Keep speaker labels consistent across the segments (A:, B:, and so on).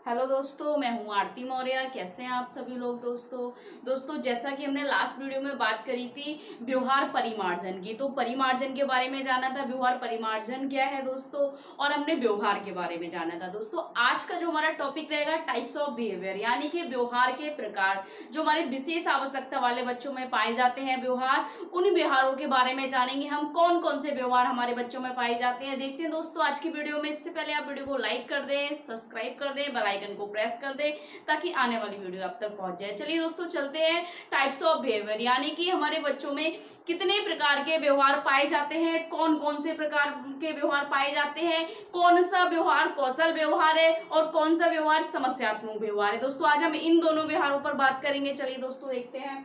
A: Hello दोस्तों, मैं हूं आरती मौर्य। कैसे हैं आप सभी लोग। दोस्तों जैसा कि हमने लास्ट वीडियो में बात करी थी व्यवहार परिमार्जन की, तो परिमार्जन के बारे में जाना था, व्यवहार परिमार्जन क्या है दोस्तों, और हमने व्यवहार के बारे में जाना था। दोस्तों आज का जो हमारा टॉपिक रहेगा टाइप्स ऑफ बिहेवियर, यानी कि व्यवहार के प्रकार जो हमारे विशेष आवश्यकता वाले बच्चों में पाए जाते हैं व्यवहार, उन व्यवहारों के बारे में जानेंगे हम। कौन कौन से व्यवहार हमारे बच्चों में पाए जाते हैं देखते हैं दोस्तों आज की वीडियो में। इससे पहले आप वीडियो को लाइक कर दें, सब्सक्राइब कर दें, बेल आइकन को प्रेस कर दें ताकि आने वाली वीडियो आप तक पहुंच जाए। चलिए दोस्तों चलते हैं टाइप्स ऑफ बिहेवियर, यानी कि हमारे बच्चों में कितने प्रकार के व्यवहार पाए जाते हैं, कौन कौन से प्रकार के व्यवहार पाए जाते हैं, कौन सा व्यवहार कौशल व्यवहार है और कौन सा व्यवहार समस्यात्मक व्यवहार है। दोस्तों आज हम इन दोनों व्यवहारों पर बात करेंगे। चलिए दोस्तों देखते हैं।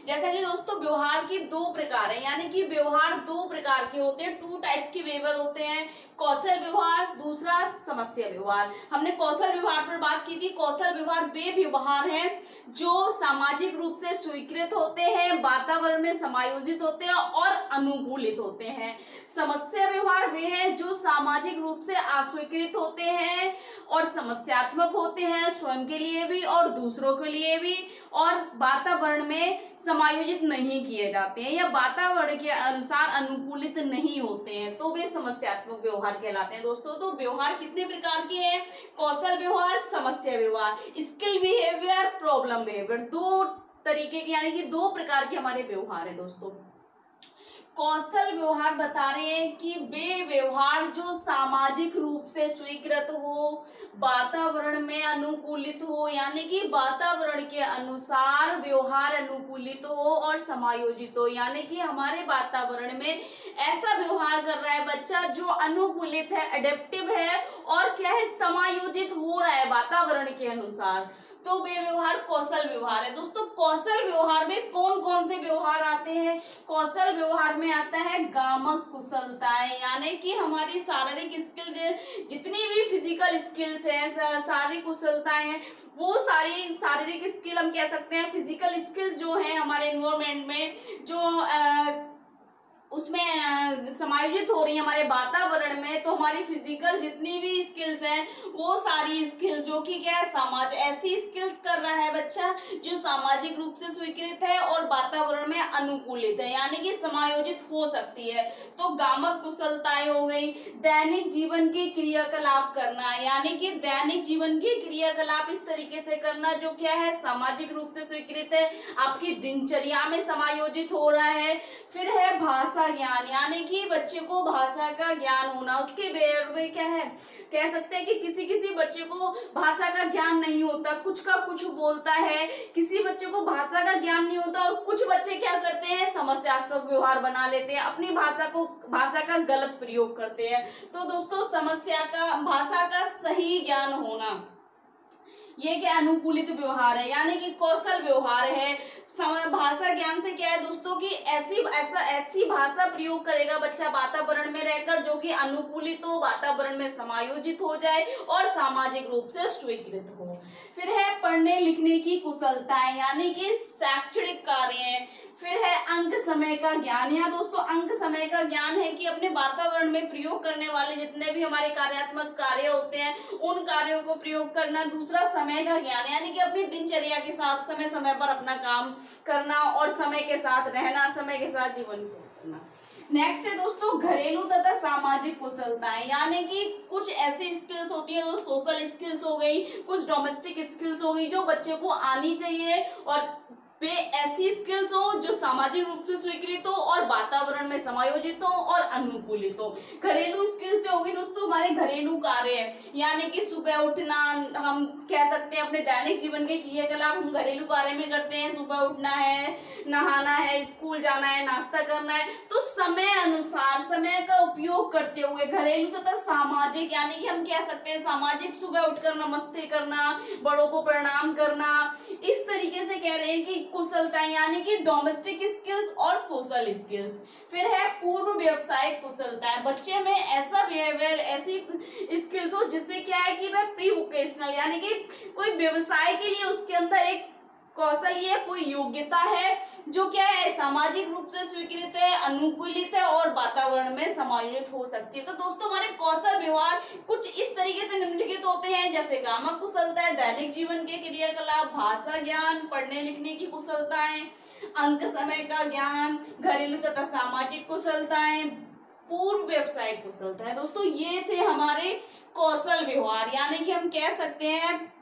A: जैसा कि दोस्तों व्यवहार के दो प्रकार है, यानी कि व्यवहार दो प्रकार के होते हैं, टू टाइप्स के व्यवहार होते हैं, कौशल व्यवहार, दूसरा समस्या व्यवहार। हमने कौशल व्यवहार पर बात की थी। कौशल व्यवहार वे व्यवहार हैं जो सामाजिक रूप से स्वीकृत होते हैं, वातावरण में समायोजित होते हैं और अनुकूलित होते हैं। समस्या व्यवहार वे हैं जो सामाजिक रूप से अस्वीकृत होते हैं और समस्यात्मक होते हैं, स्वयं के लिए भी और दूसरों के लिए भी, और वातावरण में समायोजित नहीं किए जाते हैं या वातावरण के अनुसार अनुकूलित नहीं होते हैं, तो वे समस्यात्मक व्यवहार कहलाते हैं। दोस्तों तो व्यवहार कितने प्रकार के हैं? कौशल व्यवहार, समस्या व्यवहार, स्किल बिहेवियर, प्रॉब्लम बिहेवियर, दो तरीके के यानी कि दो प्रकार के हमारे व्यवहार है। दोस्तों कौशल व्यवहार बता रहे हैं कि वे व्यवहार जो सामाजिक रूप से स्वीकृत हो, वातावरण में अनुकूलित हो, यानी कि वातावरण के अनुसार व्यवहार अनुकूलित हो और समायोजित हो, यानी कि हमारे वातावरण में ऐसा व्यवहार कर रहा है बच्चा जो अनुकूलित है, एडेप्टिव है और क्या है, समायोजित हो रहा है वातावरण के अनुसार, तो वे व्यवहार कौशल व्यवहार है। दोस्तों कौशल व्यवहार में कौन कौन से व्यवहार आते हैं? कौशल व्यवहार में आता है गामक कुशलताएं, यानी कि हमारी शारीरिक स्किल्स, जितनी भी फिजिकल स्किल्स हैं, शारीरिक कुशलताएं हैं, वो सारी शारीरिक स्किल हम कह सकते हैं। फिजिकल स्किल्स जो है हमारे एनवायरमेंट में जो उसमें समायोजित हो रही है हमारे वातावरण में, तो हमारी फिजिकल जितनी भी स्किल्स हैं वो सारी स्किल्स जो कि क्या है, समाज ऐसी स्किल्स कर रहा है बच्चा जो सामाजिक रूप से स्वीकृत है और वातावरण में अनुकूलित है, यानी कि समायोजित हो सकती है। तो गामक कुशलताएं हो गई। दैनिक जीवन के क्रियाकलाप करना, यानी कि दैनिक जीवन के क्रियाकलाप इस तरीके से करना जो क्या है, सामाजिक रूप से स्वीकृत है, आपकी दिनचर्या में समायोजित हो रहा है। फिर है भाषा ज्ञान, यानी कि बच्चे को भाषा का ज्ञान होना। उसके बेर में क्या है, कह सकते हैं कि किसी बच्चे को भाषा का ज्ञान नहीं होता, कुछ का कुछ बोलता है, किसी बच्चे को भाषा का ज्ञान नहीं होता, और कुछ बच्चे क्या करते हैं, समस्यात्मक व्यवहार बना लेते हैं, अपनी भाषा का गलत प्रयोग करते हैं। तो दोस्तों भाषा का सही ज्ञान होना, ये क्या अनुकूलित व्यवहार है, यानी कि कौशल व्यवहार है। भाषा ज्ञान से क्या है दोस्तों कि ऐसी भाषा प्रयोग करेगा बच्चा वातावरण में रहकर जो कि अनुकूलित हो, वातावरण में समायोजित हो जाए और सामाजिक रूप से स्वीकृत हो। फिर है पढ़ने लिखने की कुशलताएं, यानी कि शैक्षणिक कार्य। फिर है अंक समय का ज्ञान। यहाँ दोस्तों अंक समय का ज्ञान है कि अपने वातावरण में प्रयोग करने वाले जितने भी हमारे कार्यात्मक कार्य होते हैं उन कार्यों को प्रयोग करना। दूसरा समय का ज्ञान, यानी कि अपनी दिनचर्या के साथ समय समय पर अपना काम करना और समय के साथ रहना, समय के साथ जीवन को करना। नेक्स्ट है दोस्तों घरेलू तथा सामाजिक कुशलताएं, यानी कि कुछ ऐसी स्किल्स होती है, जो सोशल स्किल्स हो गई, कुछ डोमेस्टिक स्किल्स हो गई जो बच्चे को आनी चाहिए, और वे ऐसी स्किल्स हो जो सामाजिक रूप से स्वीकृत हो और वातावरण में समायोजित हो और अनुकूलित हो। घरेलू स्किल्स से होगी दोस्तों हमारे घरेलू कार्य, यानी कि सुबह उठना, हम कह सकते हैं अपने दैनिक जीवन के क्रियाकलाप हम घरेलू कार्य में करते हैं। सुबह उठना है, नहाना है, स्कूल जाना है, नाश्ता करना है, तो समय अनुसार समय का उपयोग करते हुए घरेलू तथा सामाजिक, यानी कि हम कह सकते हैं सामाजिक, सुबह उठकर नमस्ते करना, बड़ों को प्रणाम करना, इस तरीके से कह रहे हैं कि कुशलताएं, यानी कि डोमेस्टिक स्किल्स और सोशल स्किल्स। फिर है पूर्व व्यवसायिक कुशलताएं, बच्चे में ऐसा बिहेवियर, ऐसी स्किल्स हो जिससे क्या है कि वह प्री वोकेशनल, यानी कि कोई व्यवसाय के लिए उसके अंदर एक कौशल ये कोई योग्यता है जो क्या है सामाजिक रूप से स्वीकृत है, अनुकूलित है और वातावरण में समायोजित हो सकती है। तो दोस्तों हमारे कौशल व्यवहार कुछ इस तरीके से निम्नलिखित होते हैं, जैसे कामक कुशलताएं, दैनिक जीवन के क्रियाकलाप, भाषा ज्ञान, पढ़ने लिखने की कुशलताएं, अंक समय का ज्ञान, घरेलू तथा सामाजिक कुशलताएं, पूर्व व्यावसायिक कुशलताएं। दोस्तों ये थे हमारे कौशल व्यवहार, यानी कि हम कह सकते हैं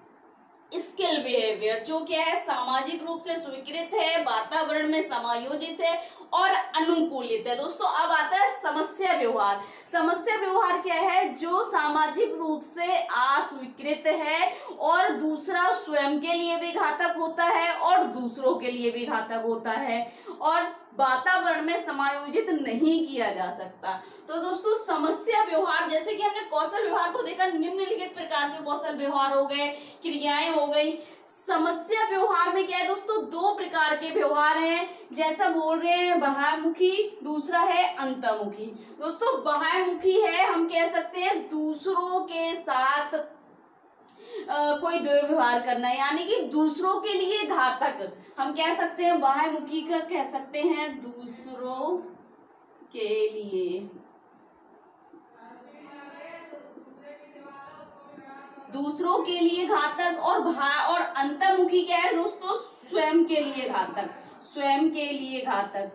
A: स्किल बिहेवियर, जो क्या है सामाजिक रूप से स्वीकृत है, वातावरण में समायोजित है और अनुकूलित है। दोस्तों अब आता है समस्या व्यवहार। समस्या व्यवहार क्या है? जो सामाजिक रूप से अस्वीकृत है और दूसरा स्वयं के लिए भी घातक होता है और दूसरों के लिए भी घातक होता है और वातावरण में समायोजित नहीं किया जा सकता। तो दोस्तों समस्या व्यवहार, जैसे कि हमने कौशल व्यवहार को देखा, निम्नलिखित प्रकार के कौशल व्यवहार हो गए, क्रियाएं हो गई। समस्या व्यवहार में क्या है दोस्तों? दो प्रकार के व्यवहार हैं, जैसा बोल रहे हैं बाह्यमुखी, दूसरा है अंतर्मुखी। दोस्तों बाह्यमुखी है, हम कह सकते हैं दूसरों के साथ कोई दुर्व्यवहार करना, यानी कि दूसरों के लिए घातक। हम कह सकते हैं बाह्यमुखी का कह सकते हैं दूसरों के लिए, दूसरों के लिए घातक। और अंतर्मुखी क्या है दोस्तों? स्वयं के लिए घातक, स्वयं के लिए घातक।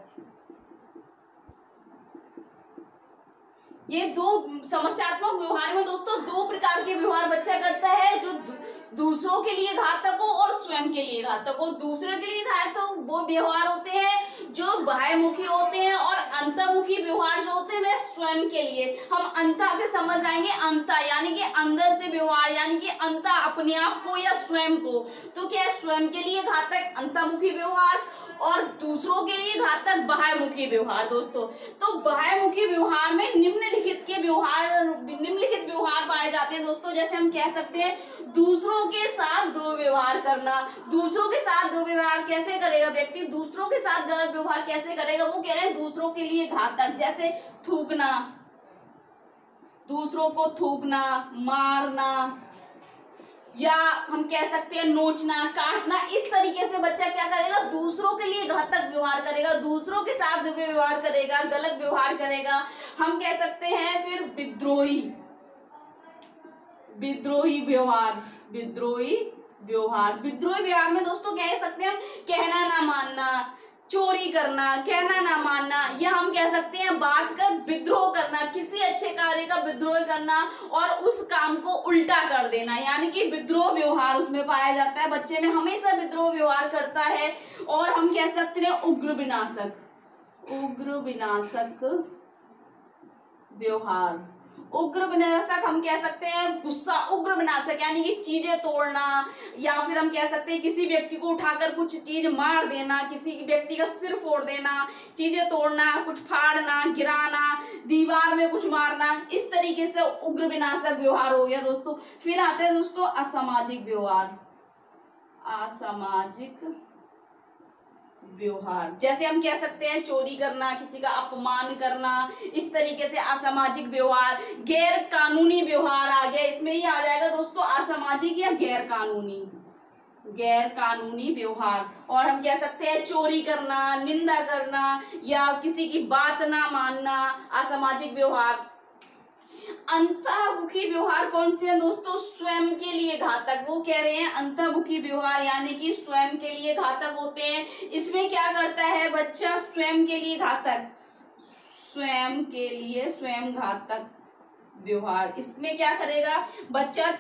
A: ये दो समस्यात्मक व्यवहार में दोस्तों दो प्रकार के व्यवहार बच्चा करता है, जो दूसरों के लिए घातक हो और स्वयं के लिए घातक हो। दूसरों के लिए घातक वो व्यवहार होते हैं जो बाह्यमुखी होते हैं और अंतर्मुखी व्यवहार जो होते हैं वे स्वयं के लिए। हम अंता से समझ आएंगे, अंता यानी कि अंदर से व्यवहार, यानी कि अंता अपने आप को या स्वयं को। तो क्या है? स्वयं के लिए घातक अंतर्मुखी व्यवहार और दूसरों के लिए घातक बाह्यमुखी व्यवहार। दोस्तों तो बाह्यमुखी व्यवहार में निम्नलिखित व्यवहार पाए जाते हैं दोस्तों। जैसे हम कह सकते हैं दूसरों के साथ दुर्व्यवहार करना। दूसरों के साथ दुर्व्यवहार कैसे करेगा व्यक्ति? दूसरों के साथ गलत व्यवहार कैसे करेगा? वो कह रहे हैं दूसरों के लिए घातक, जैसे थूकना, दूसरों को थूकना, मारना, या हम कह सकते हैं नोचना, काटना। इस तरीके से बच्चा क्या करेगा? दूसरों के लिए घातक व्यवहार करेगा, दूसरों के साथ व्यवहार करेगा, गलत व्यवहार करेगा। हम कह सकते हैं फिर विद्रोही व्यवहार। विद्रोही व्यवहार में दोस्तों कह सकते हैं हम कहना ना मानना, चोरी करना, कहना ना मानना, या हम कह सकते हैं बात का विद्रोह करना, किसी अच्छे कार्य का विद्रोह करना और उस काम को उल्टा कर देना, यानी कि विद्रोह व्यवहार उसमें पाया जाता है। बच्चे में हमेशा विद्रोह व्यवहार करता है। और हम कह सकते हैं उग्र विनाशक व्यवहार। उग्र विनाशक हम कह सकते हैं गुस्सा, उग्र विनाशक यानी कि चीजें तोड़ना, या फिर हम कह सकते हैं किसी व्यक्ति को उठाकर कुछ चीज मार देना, किसी व्यक्ति का सिर फोड़ देना, चीजें तोड़ना, कुछ फाड़ना, गिराना, दीवार में कुछ मारना। इस तरीके से उग्र विनाशक व्यवहार हो गया दोस्तों। फिर आते हैं दोस्तों असामाजिक व्यवहार। जैसे हम कह सकते हैं चोरी करना, किसी का अपमान करना, इस तरीके से असामाजिक व्यवहार। गैर कानूनी व्यवहार आ गया, इसमें ही आ जाएगा दोस्तों असामाजिक या गैर कानूनी व्यवहार। और हम कह सकते हैं चोरी करना, निंदा करना, या किसी की बात ना मानना, असामाजिक व्यवहार। अंतर्मुखी व्यवहार कौन से हैं दोस्तों? स्वयं के लिए घातक। वो कह रहे हैं अंतर्मुखी व्यवहार यानी कि स्वयं के लिए घातक होते हैं। इसमें क्या करता है बच्चा? स्वयं के लिए घातक व्यवहार। इसमें क्या करेगा बच्चा?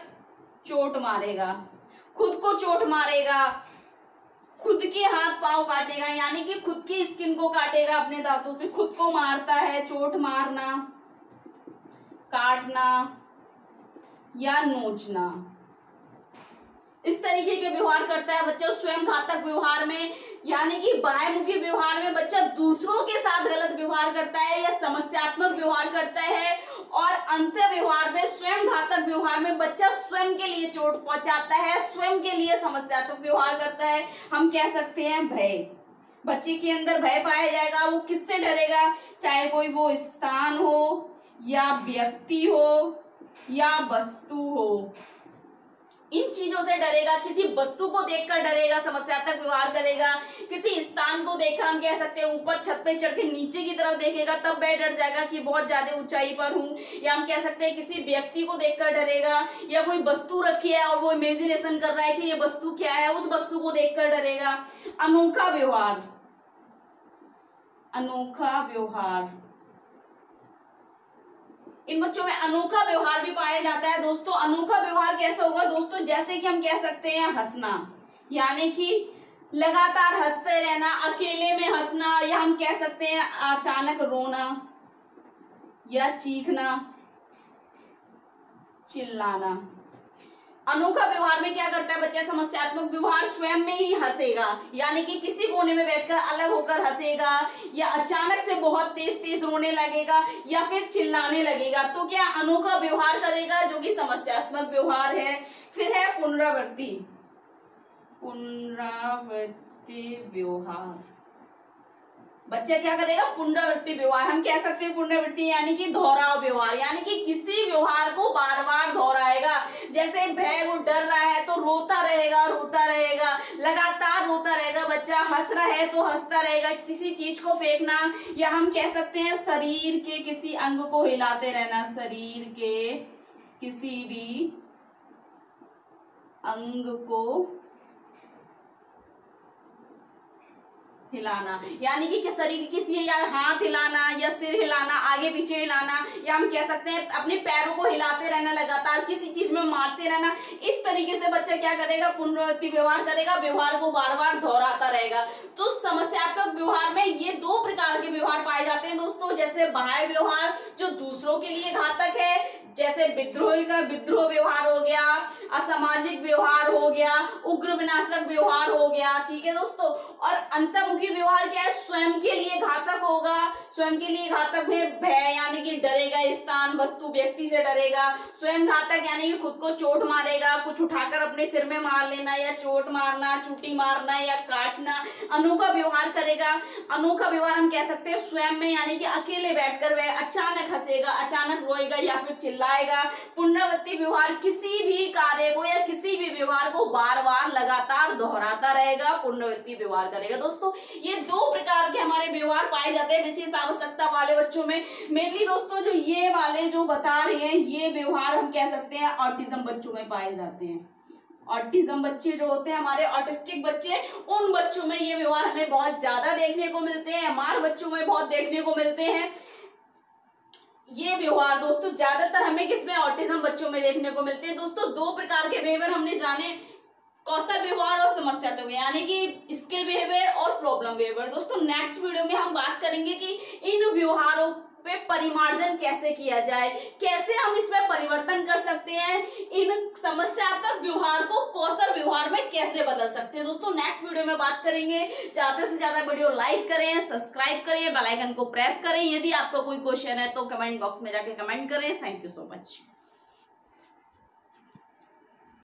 A: चोट मारेगा, खुद को चोट मारेगा, खुद के हाथ पांव काटेगा, यानी कि खुद की स्किन को काटेगा अपने दांतों से, खुद को मारता है। चोट मारना, काटना या नोचना, इस तरीके के व्यवहार करता है बच्चा स्वयं घातक व्यवहार में। यानी कि बाह्यमुखी व्यवहार में बच्चा दूसरों के साथ गलत व्यवहार करता है या समस्यात्मक व्यवहार करता है, और अंतर व्यवहार में, स्वयं घातक व्यवहार में बच्चा स्वयं के लिए चोट पहुंचाता है, स्वयं के लिए समस्यात्मक व्यवहार करता है। हम कह सकते हैं भय। बच्चे के अंदर भय पाया जाएगा। वो किससे डरेगा? चाहे कोई वो स्थान हो या व्यक्ति हो या वस्तु हो। इन चीजों से डरेगा, किसी वस्तु को देखकर डरेगा, समस्यात्मक व्यवहार करेगा, किसी स्थान को देखकर हम कह सकते हैं ऊपर छत पे चढ़ के नीचे की तरफ देखेगा तब वह डर जाएगा कि बहुत ज्यादा ऊंचाई पर हूं, या हम कह सकते हैं किसी व्यक्ति को देखकर डरेगा, या कोई वस्तु रखी है और वो इमेजिनेशन कर रहा है कि ये वस्तु क्या है, उस वस्तु को देखकर डरेगा। अनोखा व्यवहार, अनोखा व्यवहार, इन बच्चों में अनोखा व्यवहार भी पाया जाता है। दोस्तों अनोखा व्यवहार कैसा होगा दोस्तों, जैसे कि हम कह सकते हैं हंसना, यानी कि लगातार हंसते रहना, अकेले में हंसना, या हम कह सकते हैं अचानक रोना या चीखना, चिल्लाना। अनोखा व्यवहार में क्या करता है बच्चा, समस्यात्मक व्यवहार स्वयं में ही हंसेगा, यानी कि किसी कोने में बैठकर अलग होकर हंसेगा, या अचानक से बहुत तेज तेज रोने लगेगा, या फिर चिल्लाने लगेगा। तो क्या अनोखा व्यवहार करेगा, जो कि समस्यात्मक व्यवहार है। फिर है पुनरावृत्ति, पुनरावृत्ति व्यवहार। बच्चा क्या करेगा, पुनरावृत्ति व्यवहार। हम कह सकते हैं पुनरावृत्ति यानी कि दोहराव व्यवहार, यानी कि किसी व्यवहार को बार बार दोहराएगा। जैसे भय, वो डर रहा है तो रोता रहेगा, रोता रहेगा, लगातार रोता रहेगा। बच्चा हंस रहा है तो हंसता रहेगा। किसी चीज को फेंकना, या हम कह सकते हैं शरीर के किसी अंग को हिलाते रहना, शरीर के किसी भी अंग को हिलाना, यानी कि शरीर किसी, या हाथ हिलाना, या सिर हिलाना, आगे पीछे हिलाना, या हम कह सकते हैं अपने पैरों को हिलाते रहना, लगातार किसी चीज में मारते रहना। इस तरीके से बच्चा क्या करेगा, पुनरावृत्ति व्यवहार करेगा, व्यवहार को बार बार दोहराता रहेगा। तो समस्यात्मक व्यवहार में ये दो प्रकार के व्यवहार पाए जाते हैं दोस्तों, जैसे बाह्य व्यवहार जो दूसरों के लिए घातक है, जैसे विद्रोह का विद्रोह व्यवहार हो गया, असामाजिक व्यवहार हो गया, उग्र विनाशक व्यवहार हो गया। ठीक है दोस्तों। और अंतर्मुखी व्यवहार क्या है, स्वयं के लिए घातक होगा। स्वयं के लिए घातक में भय, यानी कि डरेगा, स्थान, वस्तु, व्यक्ति से डरेगा। स्वयं घातक यानी कि खुद को चोट मारेगा, कुछ उठाकर अपने सिर में मार लेना, या चोट मारना, चूटी मारना, या काटना। अनोखा व्यवहार करेगा। अनोखा व्यवहार हम कह सकते हैं स्वयं में, यानी कि अकेले बैठकर वह अचानक हंसेगा, अचानक रोएगा, या फिर चिल्लाएगा। पुनरावृत्ति व्यवहार किसी भी कार्य को या किसी भी व्यवहार को बार बार लगातार दोहराता रहेगा, पुनरावृत्ति व्यवहार करेगा। दोस्तों ये दो प्रकार के हमारे व्यवहार पाए जाते हैं विशेष आवश्यकता वाले बच्चों में। मेनली दोस्तों जो ये वाले जो बता रहे हैं, ये व्यवहार हम कह सकते हैं ऑटिज्म बच्चों में पाए जाते हैं। ऑटिज्म बच्चे जो होते हैं, हमारे ऑटिस्टिक बच्चे, उन बच्चों में ये व्यवहार हमें बहुत ज्यादा देखने को मिलते हैं। हमारे बच्चों में बहुत देखने को मिलते हैं ये व्यवहार। दोस्तों ज्यादातर हमें किसमें, ऑटिज्म बच्चों में देखने को मिलते हैं। दोस्तों दो प्रकार के बिहेवियर हमने जाने, कौशल व्यवहार और समस्यात्मक, यानी कि स्किल बिहेवियर और प्रॉब्लम बिहेवियर। दोस्तों नेक्स्ट वीडियो में हम बात करेंगे कि इन व्यवहारों पे परिमार्जन कैसे किया जाए, कैसे हम इसमें परिवर्तन कर सकते हैं, इन समस्यात्मक व्यवहार को कौशल व्यवहार में कैसे बदल सकते हैं। दोस्तों नेक्स्ट वीडियो में बात करेंगे। ज्यादा से ज्यादा वीडियो लाइक करें, सब्सक्राइब करें, बेल आइकन को प्रेस करें। यदि आपका कोई क्वेश्चन है तो कमेंट बॉक्स में जाके कमेंट करें। Thank you so much.